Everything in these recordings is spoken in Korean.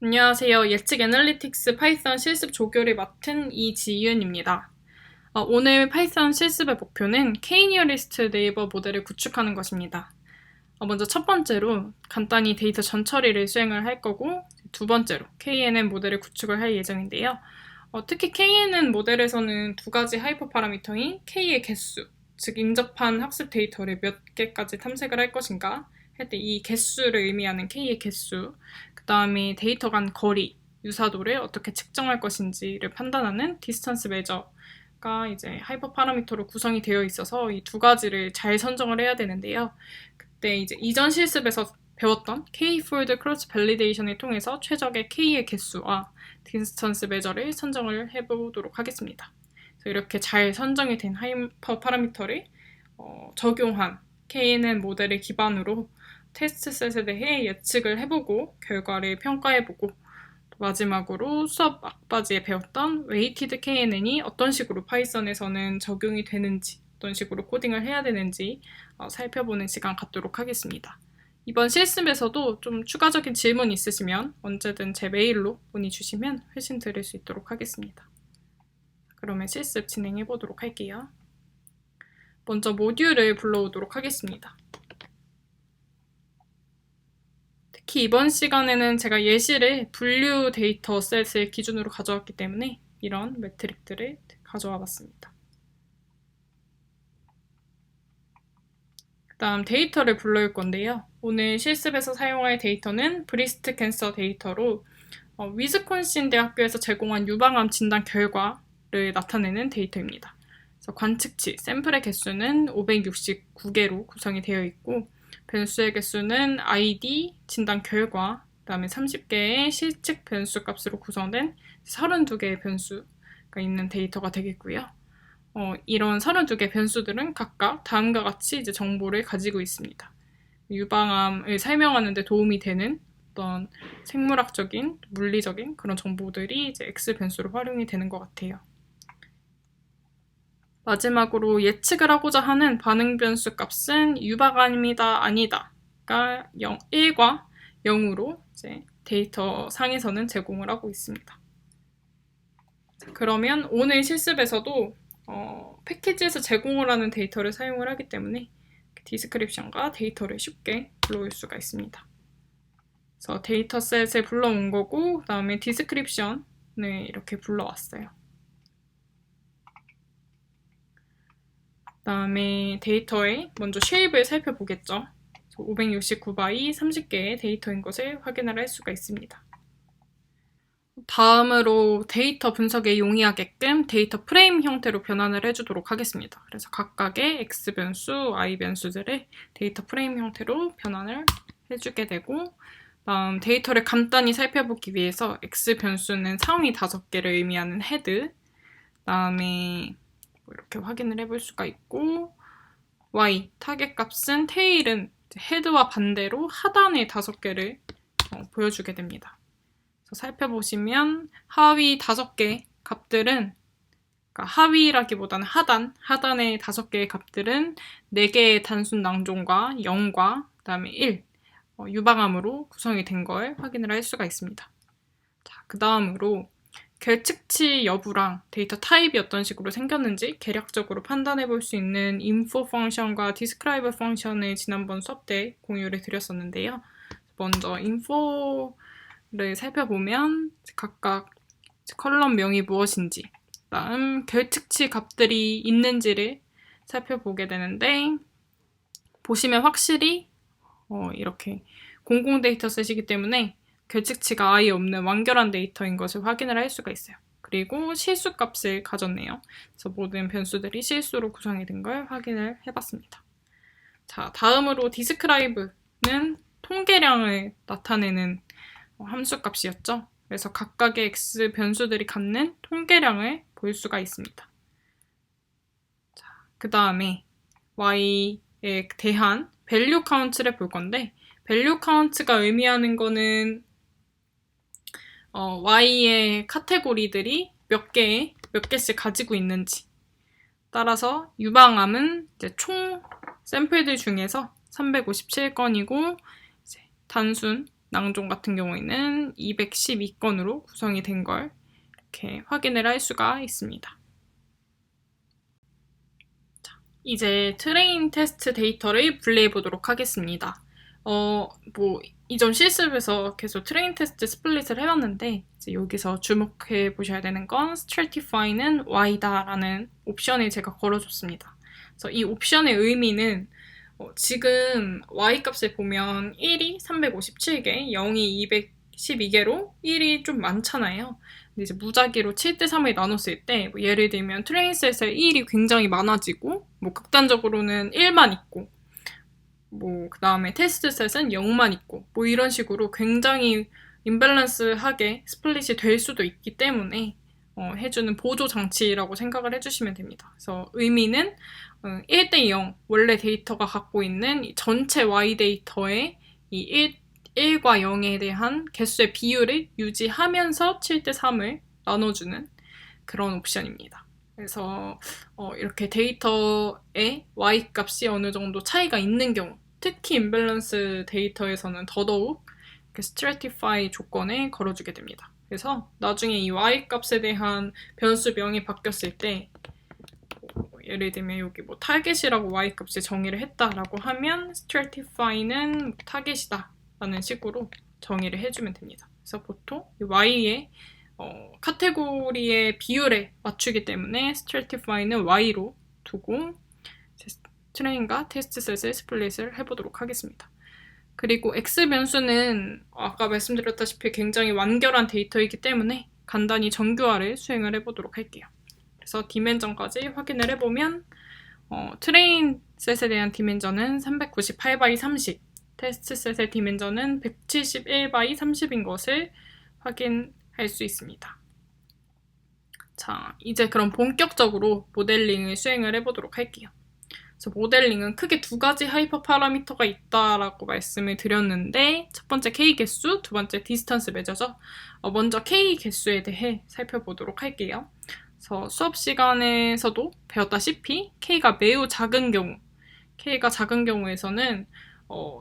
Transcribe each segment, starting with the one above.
안녕하세요. 예측 애널리틱스 파이썬 실습 조교를 맡은 이지윤입니다. 오늘 파이썬 실습의 목표는 K-니어리스트 네이버 모델을 구축하는 것입니다. 먼저 첫 번째로 간단히 데이터 전처리를 수행을 할 거고, 두 번째로 KNN 모델을 구축을 할 예정인데요. 특히 KNN 모델에서는 두 가지 하이퍼 파라미터인 K의 개수, 즉 인접한 학습 데이터를 몇 개까지 탐색을 할 것인가 할 때 이 개수를 의미하는 K의 개수, 그 다음에 데이터 간 거리, 유사도를 어떻게 측정할 것인지를 판단하는 디스턴스 메저가 이제 하이퍼 파라미터로 구성이 되어 있어서 이 두 가지를 잘 선정을 해야 되는데요. 그때 이제 이전 실습에서 배웠던 K-fold 크로스 밸리데이션을 통해서 최적의 K의 개수와 디스턴스 메저를 선정을 해보도록 하겠습니다. 그래서 이렇게 잘 선정이 된 하이퍼 파라미터를 적용한 KNN 모델을 기반으로 테스트 셋에 대해 예측을 해보고 결과를 평가해보고 마지막으로 수업 막바지에 배웠던 웨이티드 KNN이 어떤 식으로 파이썬에서는 적용이 되는지 어떤 식으로 코딩을 해야 되는지 살펴보는 시간 갖도록 하겠습니다. 이번 실습에서도 좀 추가적인 질문 있으시면 언제든 제 메일로 문의 주시면 회신 드릴 수 있도록 하겠습니다. 그러면 실습 진행해 보도록 할게요. 먼저 모듈을 불러오도록 하겠습니다. 특히 이번 시간에는 제가 예시를 분류 데이터 셋을 기준으로 가져왔기 때문에 이런 매트릭들을 가져와 봤습니다. 그 다음 데이터를 불러올 건데요. 오늘 실습에서 사용할 데이터는 브리스트 캔서 데이터로 위스콘신 대학교에서 제공한 유방암 진단 결과를 나타내는 데이터입니다. 그래서 관측치, 샘플의 개수는 569개로 구성이 되어 있고 변수의 개수는 ID, 진단 결과, 그 다음에 30개의 실측 변수 값으로 구성된 32개의 변수가 있는 데이터가 되겠고요. 이런 32개 변수들은 각각 다음과 같이 이제 정보를 가지고 있습니다. 유방암을 설명하는 데 도움이 되는 어떤 생물학적인, 물리적인 그런 정보들이 이제 X 변수로 활용이 되는 것 같아요. 마지막으로 예측을 하고자 하는 반응 변수 값은 유방암이다, 아니다가 1과 0으로 이제 데이터 상에서는 제공을 하고 있습니다. 그러면 오늘 실습에서도 패키지에서 제공을 하는 데이터를 사용을 하기 때문에 디스크립션과 데이터를 쉽게 불러올 수가 있습니다. 그래서 데이터셋을 불러온 거고, 그 다음에 디스크립션을 이렇게 불러왔어요. 그 다음에 데이터의 먼저 쉐입을 살펴보겠죠. 569바이 30개의 데이터인 것을 확인을 할 수가 있습니다. 다음으로 데이터 분석에 용이하게끔 데이터 프레임 형태로 변환을 해주도록 하겠습니다. 그래서 각각의 X 변수, Y 변수들을 데이터 프레임 형태로 변환을 해주게 되고, 다음 데이터를 간단히 살펴보기 위해서 X 변수는 상위 5개를 의미하는 헤드, 다음에 이렇게 확인을 해볼 수가 있고, Y 타겟 값은 테일은 헤드와 반대로 하단의 5개를 보여주게 됩니다. 그래서 살펴보시면 하위 5개 값들은, 그러니까 하위라기보다는 하단의 5개의 값들은 4개의 단순 낭종과 0과 그 다음에 1, 유방암으로 구성이 된 걸 확인을 할 수가 있습니다. 자, 그 다음으로 결측치 여부랑 데이터 타입이 어떤 식으로 생겼는지 계략적으로 판단해 볼 수 있는 info 펑션과 describe 펑션을 지난번 수업 때 공유를 드렸었는데요. 먼저 info를 살펴보면 각각 컬럼명이 무엇인지, 다음 결측치 값들이 있는지를 살펴보게 되는데, 보시면 확실히 이렇게 공공 데이터셋이기 때문에 결측치가 아예 없는 완결한 데이터인 것을 확인을 할 수가 있어요. 그리고 실수 값을 가졌네요. 그래서 모든 변수들이 실수로 구성이 된 걸 확인을 해봤습니다. 자, 다음으로 describe는 통계량을 나타내는 함수 값이었죠. 그래서 각각의 X 변수들이 갖는 통계량을 볼 수가 있습니다. 자, 그 다음에 Y에 대한 value count를 볼 건데, value count가 의미하는 거는 Y의 카테고리들이 몇 개씩 가지고 있는지, 따라서 유방암은 이제 총 샘플들 중에서 357건이고 단순 낭종 같은 경우에는 212건으로 구성이 된 걸 이렇게 확인을 할 수가 있습니다. 자, 이제 트레인 테스트 데이터를 분리해 보도록 하겠습니다. 이전 실습에서 계속 트레인 테스트 스플릿을 해왔는데 이제 여기서 주목해 보셔야 되는 건 stratify는 y다라는 옵션을 제가 걸어줬습니다. 그래서 이 옵션의 의미는 지금 y 값을 보면 1이 357개, 0이 212개로 1이 좀 많잖아요. 근데 이제 무작위로 7대3을 나눴을 때 예를 들면 트레인셋에 1이 굉장히 많아지고 극단적으로는 1만 있고 그 다음에 테스트셋은 0만 있고 이런 식으로 굉장히 임밸런스하게 스플릿이 될 수도 있기 때문에 해주는 보조 장치라고 생각을 해주시면 됩니다. 그래서 의미는 1대 0 원래 데이터가 갖고 있는 전체 Y 데이터의 이 1과 0에 대한 개수의 비율을 유지하면서 7대 3을 나눠주는 그런 옵션입니다. 그래서 이렇게 데이터의 Y 값이 어느 정도 차이가 있는 경우, 특히 임밸런스 데이터에서는 더더욱 stratify 조건을 걸어주게 됩니다. 그래서 나중에 이 Y 값에 대한 변수명이 바뀌었을 때 예를 들면 여기 타겟이라고 Y 값을 정의를 했다라고 하면 stratify는 타겟이다 라는 식으로 정의를 해주면 됩니다. 그래서 보통 이 Y의 카테고리의 비율에 맞추기 때문에 stratify는 Y로 두고 트레인과 테스트셋의 스플릿을 해보도록 하겠습니다. 그리고 X 변수는 아까 말씀드렸다시피 굉장히 완결한 데이터이기 때문에 간단히 정규화를 수행을 해보도록 할게요. 그래서 디멘전까지 확인을 해보면 트레인 셋에 대한 디멘전은 398바이 30, 테스트 셋의 디멘전은 171바이 30인 것을 확인할 수 있습니다. 자, 이제 그럼 본격적으로 모델링을 수행을 해보도록 할게요. 그래서 모델링은 크게 두 가지 하이퍼 파라미터가 있다라고 말씀을 드렸는데 첫 번째 K 개수, 두 번째 디스턴스 메저죠. 먼저 K 개수에 대해 살펴보도록 할게요. 그래서 수업 시간에서도 배웠다시피 K가 매우 작은 경우, K가 작은 경우에서는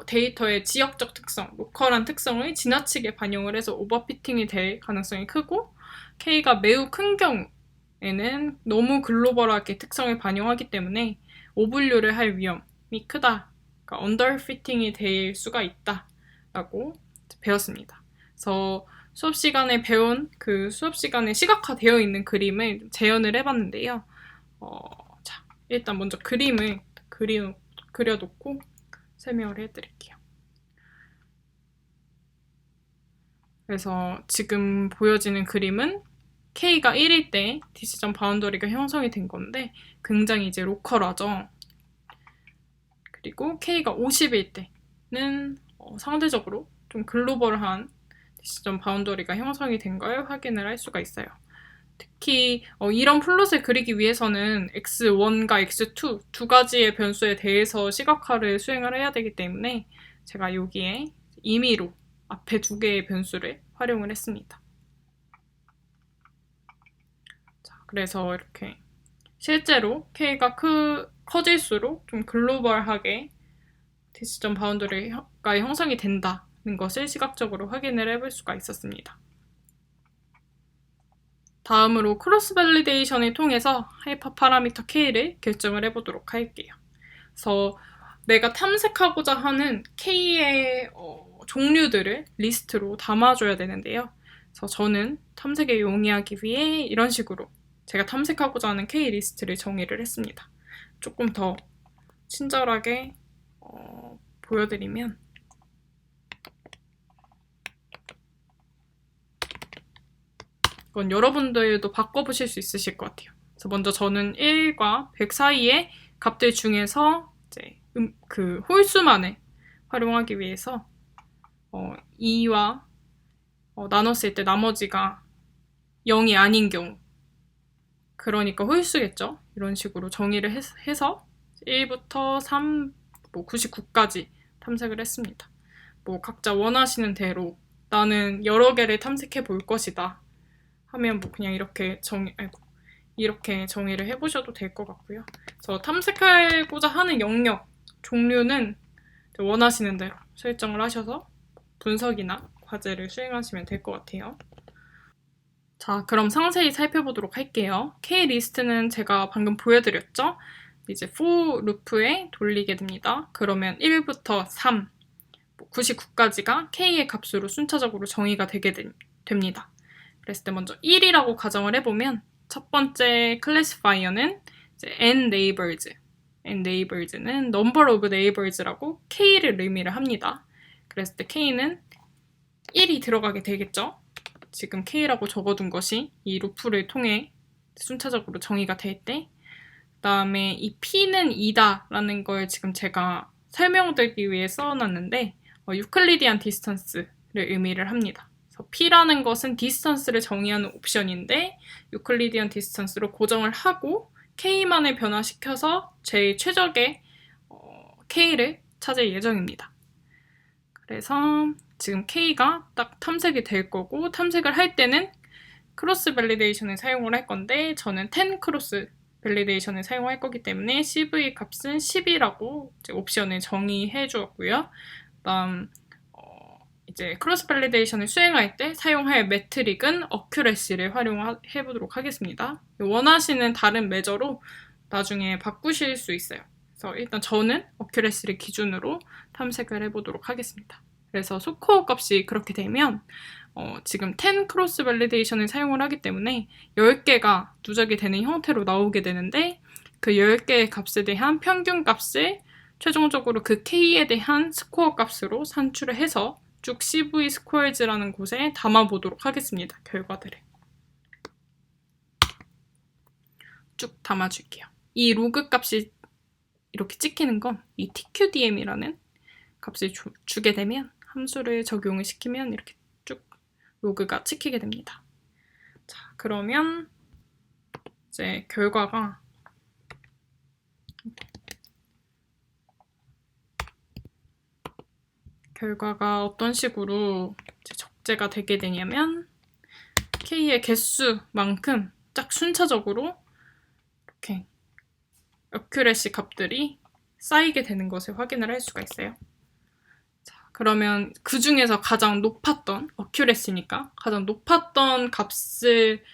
데이터의 지역적 특성, 로컬한 특성을 지나치게 반영을 해서 오버피팅이 될 가능성이 크고 K가 매우 큰 경우에는 너무 글로벌하게 특성을 반영하기 때문에 오분류를 할 위험이 크다. 그러니까 언더피팅이 될 수가 있다라고 배웠습니다. 그래서 수업 시간에 배운 수업 시간에 시각화되어 있는 그림을 재현을 해봤는데요. 자, 일단 먼저 그림을 그려놓고 설명을 해드릴게요. 그래서 지금 보여지는 그림은 K가 1일 때 디시전 바운더리가 형성이 된 건데 굉장히 이제 로컬하죠. 그리고 K가 50일 때는 상대적으로 좀 글로벌한 디시전 바운더리가 형성이 된 걸 확인을 할 수가 있어요. 특히 이런 플롯을 그리기 위해서는 x1과 x2 두 가지의 변수에 대해서 시각화를 수행을 해야 되기 때문에 제가 여기에 임의로 앞에 두 개의 변수를 활용을 했습니다. 자, 그래서 이렇게 실제로 K가 커질수록 좀 글로벌하게 디시전 바운더리가 형성이 된다는 것을 시각적으로 확인을 해볼 수가 있었습니다. 다음으로 크로스 밸리데이션을 통해서 하이퍼 파라미터 K를 결정을 해보도록 할게요. 그래서 내가 탐색하고자 하는 K의 종류들을 리스트로 담아줘야 되는데요. 그래서 저는 탐색에 용이하기 위해 이런 식으로 제가 탐색하고자 하는 K 리스트를 정의를 했습니다. 조금 더 친절하게 보여드리면 이건 여러분들도 바꿔보실 수 있으실 것 같아요. 그래서 먼저 저는 1과 100 사이의 값들 중에서 이제 그 홀수만을 활용하기 위해서 2와 나눴을 때 나머지가 0이 아닌 경우, 그러니까 홀수겠죠. 이런 식으로 정의를 해서 1부터 3, 99까지 탐색을 했습니다. 각자 원하시는 대로 나는 여러 개를 탐색해 볼 것이다 하면 그냥 이렇게 정의를 해보셔도 될 것 같고요. 그래서 탐색하고자 하는 영역, 종류는 원하시는 대로 설정을 하셔서 분석이나 과제를 수행하시면 될 것 같아요. 자, 그럼 상세히 살펴보도록 할게요. K-리스트는 제가 방금 보여드렸죠? 이제 for 루프에 돌리게 됩니다. 그러면 1부터 3, 99까지가 K의 값으로 순차적으로 정의가 되게 됩니다. 그랬을 때 먼저 1이라고 가정을 해보면 첫 번째 클래시파이어는 이제 neighbors는 number of neighbors라고 K를 의미를 합니다. 그랬을 때 K는 1이 들어가게 되겠죠? 지금 K라고 적어둔 것이 이 루프를 통해 순차적으로 정의가 될 때, 그 다음에 이 P는 2다 라는 걸 지금 제가 설명드리기 위해 써놨는데 유클리디안 디스턴스를 의미를 합니다. 그래서 P라는 것은 디스턴스를 정의하는 옵션인데 유클리디안 디스턴스로 고정을 하고 K만을 변화시켜서 제일 최적의 K를 찾을 예정입니다. 그래서 지금 K가 딱 탐색이 될 거고 탐색을 할 때는 크로스 밸리데이션을 사용을 할 건데 저는 10 크로스 밸리데이션을 사용할 거기 때문에 CV 값은 10이라고 이제 옵션을 정의해 주었고요. 그다음 이제 크로스 밸리데이션을 수행할 때 사용할 매트릭은 어큐레시를 활용해 보도록 하겠습니다. 원하시는 다른 매저로 나중에 바꾸실 수 있어요. 그래서 일단 저는 어큐레시를 기준으로 탐색을 해보도록 하겠습니다. 그래서 소코어 값이 그렇게 되면 지금 10 크로스 밸리데이션을 사용을 하기 때문에 10개가 누적이 되는 형태로 나오게 되는데 그 10개의 값에 대한 평균 값을 최종적으로 그 K에 대한 스코어 값으로 산출을 해서 쭉 CV 스코어즈라는 곳에 담아보도록 하겠습니다. 결과들을. 쭉 담아줄게요. 이 로그 값이 이렇게 찍히는 건 이 TQDM이라는 값을 주게 되면 함수를 적용을 시키면 이렇게 쭉 로그가 찍히게 됩니다. 자, 그러면 이제 결과가 어떤 식으로 이제 적재가 되게 되냐면 K의 개수만큼 딱 순차적으로 이렇게 어큐레시 값들이 쌓이게 되는 것을 확인을 할 수가 있어요. 자, 그러면 그 중에서 가장 높았던 어큐레시니까 가장 높았던 값을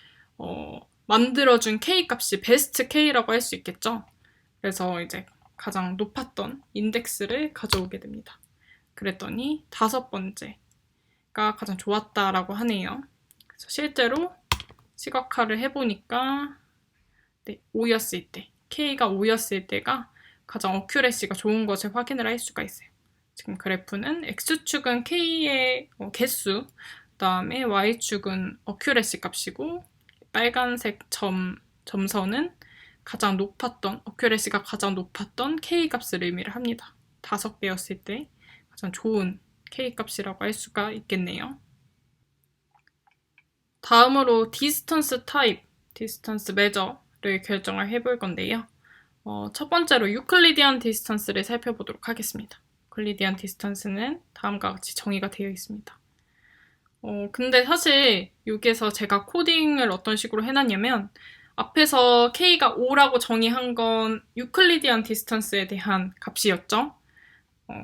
만들어준 K 값이 베스트 K라고 할 수 있겠죠. 그래서 이제 가장 높았던 인덱스를 가져오게 됩니다. 그랬더니 5번째가 가장 좋았다라고 하네요. 그래서 실제로 시각화를 해보니까 5였을 때, K가 5였을 때가 가장 어큐레시가 좋은 것을 확인을 할 수가 있어요. 지금 그래프는 X축은 K의 개수, 그 다음에 Y축은 어큐레시 값이고 빨간색 점선은 가장 높았던, 어큐레시가 가장 높았던 K 값을 의미를 합니다. 5개였을 때 가장 좋은 K 값이라고 할 수가 있겠네요. 다음으로 디스턴스 타입, 디스턴스 메저를 결정을 해볼 건데요. 첫 번째로 유클리디안 디스턴스를 살펴보도록 하겠습니다. 유클리디안 디스턴스는 다음과 같이 정의가 되어 있습니다. 근데 사실 여기에서 제가 코딩을 어떤 식으로 해놨냐면 앞에서 K가 5라고 정의한 건 유클리디안 디스턴스에 대한 값이었죠.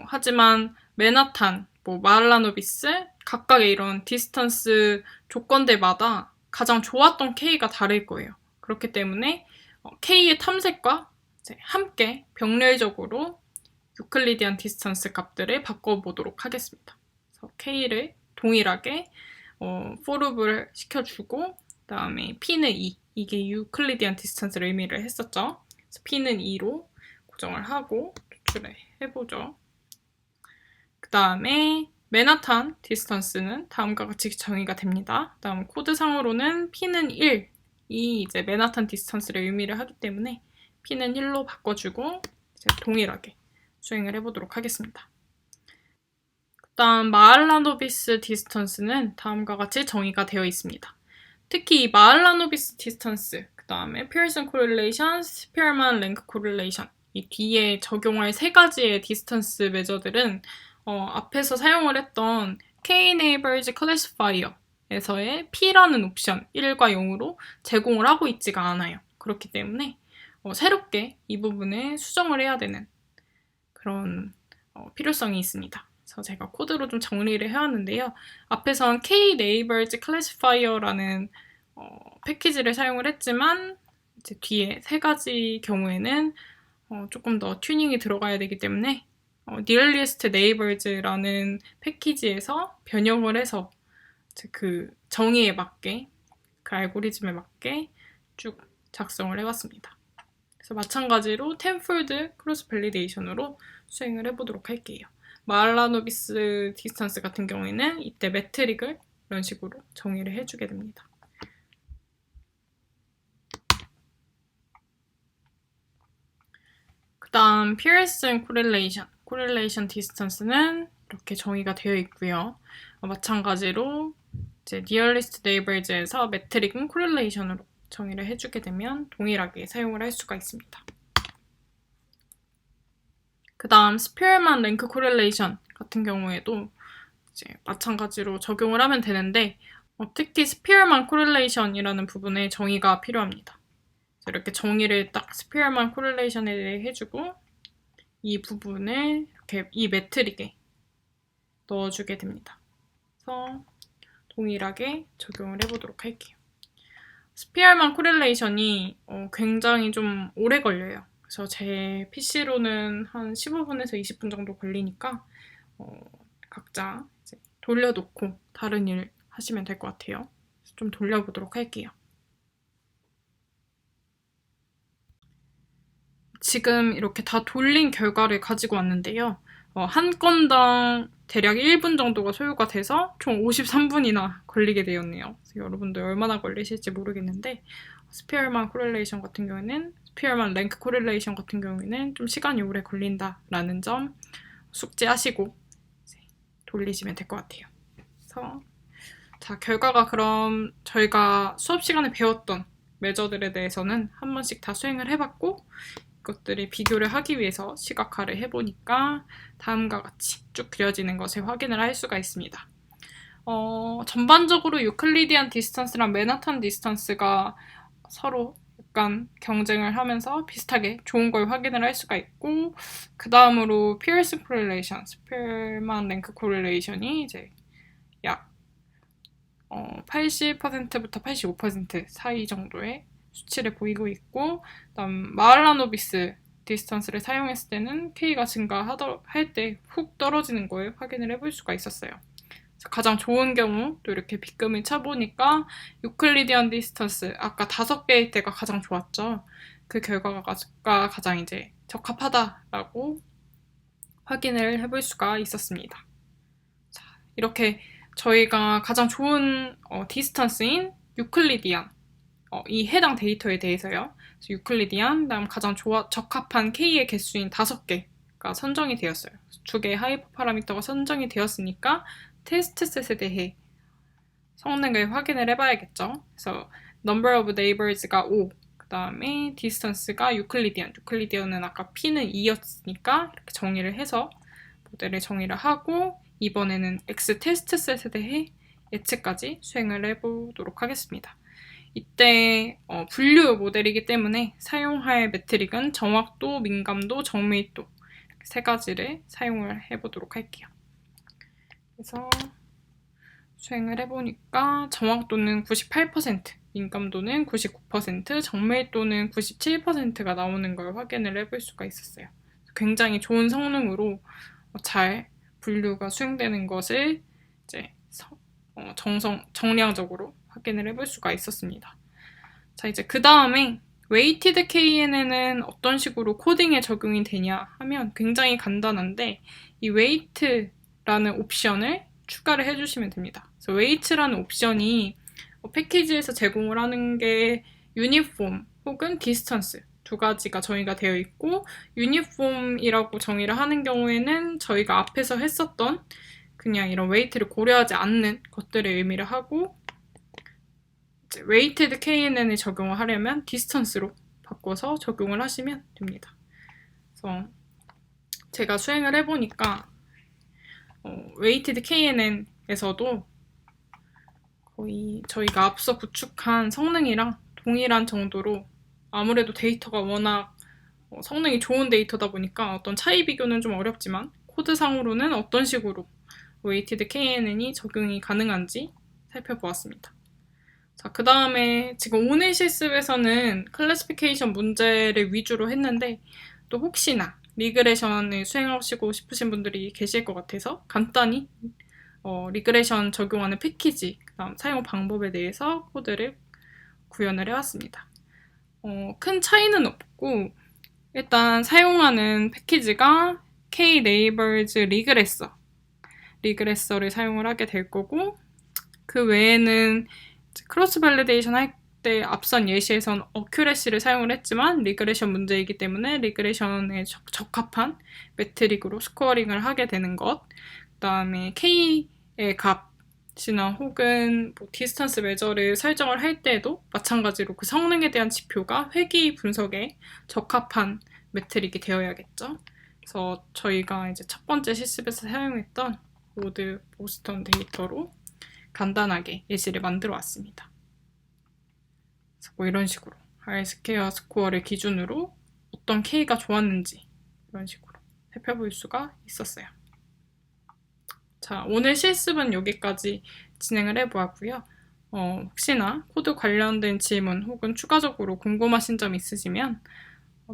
하지만 맨하탄, 마할라노비스 각각의 이런 디스턴스 조건들마다 가장 좋았던 K가 다를 거예요. 그렇기 때문에 K의 탐색과 함께 병렬적으로 유클리디안 디스턴스 값들을 바꿔보도록 하겠습니다. 그래서 K를 동일하게 for를 시켜주고 그 다음에 P는 2, 이게 유클리디안 디스턴스를 의미를 했었죠. 그래서 P는 2로 고정을 하고 도출을 해보죠. 그 다음에 맨하탄 디스턴스는 다음과 같이 정의가 됩니다. 그 다음 코드상으로는 P는 1, 이 이제 맨하탄 디스턴스를 의미를 하기 때문에 P는 1로 바꿔주고 이제 동일하게 수행을 해보도록 하겠습니다. 그 다음 마할라노비스 디스턴스는 다음과 같이 정의가 되어 있습니다. 특히 이 마할라노비스 디스턴스, 그 다음에 피어슨 코릴레이션, 스피어만 랭크 코릴레이션, 이 뒤에 적용할 3가지의 디스턴스 메저들은 앞에서 사용을 했던 K-neighbors classifier에서의 P라는 옵션 1과 0으로 제공을 하고 있지가 않아요. 그렇기 때문에 새롭게 이 부분을 수정을 해야 되는 그런 필요성이 있습니다. 그래서 제가 코드로 좀 정리를 해왔는데요. 앞에선 K-Neighbors Classifier라는 패키지를 사용을 했지만 이제 뒤에 세 가지 경우에는 조금 더 튜닝이 들어가야 되기 때문에 Nearest Neighbors라는 패키지에서 변형을 해서 이제 그 정의에 맞게 그 알고리즘에 맞게 쭉 작성을 해봤습니다. 그래서 마찬가지로 텐폴드 크로스 밸리데이션으로 수행을 해보도록 할게요. 말라노비스 디스턴스 같은 경우에는 이때 매트릭을 이런 식으로 정의를 해주게 됩니다. 그 다음 피어슨 코렐레이션 디스턴스는 이렇게 정의가 되어 있고요. 마찬가지로 이제 Nearest Neighbors에서 매트릭은 코렐레이션으로 정의를 해주게 되면 동일하게 사용을 할 수가 있습니다. 그 다음 스피어만 랭크 코렐레이션 같은 경우에도 이제 마찬가지로 적용을 하면 되는데 특히 스피어만 코렐레이션이라는 부분에 정의가 필요합니다. 이렇게 정의를 딱 스피어만 코렐레이션에 대해 해주고 이 부분을 이렇게 이 매트릭에 넣어주게 됩니다. 그래서 동일하게 적용을 해보도록 할게요. 스피어만 코렐레이션이 굉장히 좀 오래 걸려요. 그래서 제 PC로는 한 15분에서 20분 정도 걸리니까 각자 이제 돌려놓고 다른 일 하시면 될 것 같아요. 좀 돌려보도록 할게요. 지금 이렇게 다 돌린 결과를 가지고 왔는데요. 한 건당 대략 1분 정도가 소요가 돼서 총 53분이나 걸리게 되었네요. 그래서 여러분들 얼마나 걸리실지 모르겠는데 스피어만 코렐레이션 같은 경우에는 스피어만 랭크 코렐레이션 같은 경우에는 좀 시간이 오래 걸린다라는 점 숙지하시고 돌리시면 될 것 같아요. 그래서 자, 결과가 그럼 저희가 수업 시간에 배웠던 메저들에 대해서는 한 번씩 다 수행을 해봤고 이것들을 비교를 하기 위해서 시각화를 해보니까 다음과 같이 쭉 그려지는 것을 확인을 할 수가 있습니다. 전반적으로 유클리디안 디스턴스랑 맨하탄 디스턴스가 서로 약간 경쟁을 하면서 비슷하게 좋은 걸 확인을 할 수가 있고 그 다음으로 피어슨 코렐레이션, 스피어만 랭크 코렐레이션이 이제 약 80%부터 85% 사이 정도의 수치를 보이고 있고 그다음 마할라노비스 디스턴스를 사용했을 때는 K가 증가할 때 훅 떨어지는 걸 확인을 해볼 수가 있었어요. 가장 좋은 경우 또 이렇게 빗금을 쳐보니까 유클리디안 디스턴스 아까 5개일 때가 가장 좋았죠. 그 결과가 가장 이제 적합하다라고 확인을 해볼 수가 있었습니다. 자, 이렇게 저희가 가장 좋은 디스턴스인 유클리디안 이 해당 데이터에 대해서요. 유클리디안, 다음 가장 적합한 K의 개수인 5개가 선정이 되었어요. 2개의 하이퍼 파라미터가 선정이 되었으니까 테스트셋에 대해 성능을 확인을 해봐야겠죠. 그래서 number of neighbors가 5, 그 다음에 distance가 유클리디안은 아까 P는 2였으니까 이렇게 정의를 해서 모델을 정의를 하고 이번에는 X 테스트셋에 대해 예측까지 수행을 해보도록 하겠습니다. 이때 분류 모델이기 때문에 사용할 매트릭은 정확도, 민감도, 정밀도 세 가지를 사용을 해보도록 할게요. 그래서 수행을 해보니까 정확도는 98%, 민감도는 99%, 정밀도는 97%가 나오는 걸 확인을 해볼 수가 있었어요. 굉장히 좋은 성능으로 잘 분류가 수행되는 것을 이제 정량적으로 확인을 해볼 수가 있었습니다. 자, 이제 그 다음에 Weighted KNN은 어떤 식으로 코딩에 적용이 되냐 하면 굉장히 간단한데 이 Weight라는 옵션을 추가를 해주시면 됩니다. 그래서 Weight라는 옵션이 패키지에서 제공을 하는 게 Uniform 혹은 Distance 두 가지가 정의가 되어 있고 Uniform이라고 정의를 하는 경우에는 저희가 앞에서 했었던 그냥 이런 웨이트를 고려하지 않는 것들을 의미를 하고 이제 weighted KNN을 적용을 하려면 distance로 바꿔서 적용을 하시면 됩니다. 그래서 제가 수행을 해보니까 weighted KNN에서도 거의 저희가 앞서 구축한 성능이랑 동일한 정도로 아무래도 데이터가 워낙 성능이 좋은 데이터다 보니까 어떤 차이 비교는 좀 어렵지만 코드상으로는 어떤 식으로 weighted KNN이 적용이 가능한지 살펴보았습니다. 자, 그 다음에 지금 오늘 실습에서는 클래시피케이션 문제를 위주로 했는데 또 혹시나 리그레션을 수행하시고 싶으신 분들이 계실 것 같아서 간단히 리그레션 적용하는 패키지, 그다음 사용 방법에 대해서 코드를 구현을 해왔습니다. 큰 차이는 없고 일단 사용하는 패키지가 K-Neighbors 리그레서를 사용을 하게 될 거고 그 외에는 크로스 밸리데이션 할 때 앞선 예시에선 어큐레시를 사용을 했지만 리그레션 문제이기 때문에 리그레션에 적합한 매트릭으로 스코어링을 하게 되는 것, 그 다음에 K의 값이나 혹은 디스턴스 메저를 설정을 할 때도 마찬가지로 그 성능에 대한 지표가 회귀 분석에 적합한 매트릭이 되어야겠죠. 그래서 저희가 이제 첫 번째 실습에서 사용했던 로드 보스턴 데이터로 간단하게 예시를 만들어 왔습니다. 뭐 이런 식으로 R스퀘어 스코어를 기준으로 어떤 K가 좋았는지 이런 식으로 살펴볼 수가 있었어요. 자, 오늘 실습은 여기까지 진행을 해보았고요. 혹시나 코드 관련된 질문 혹은 추가적으로 궁금하신 점 있으시면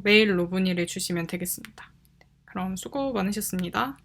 메일로 문의를 주시면 되겠습니다. 그럼 수고 많으셨습니다.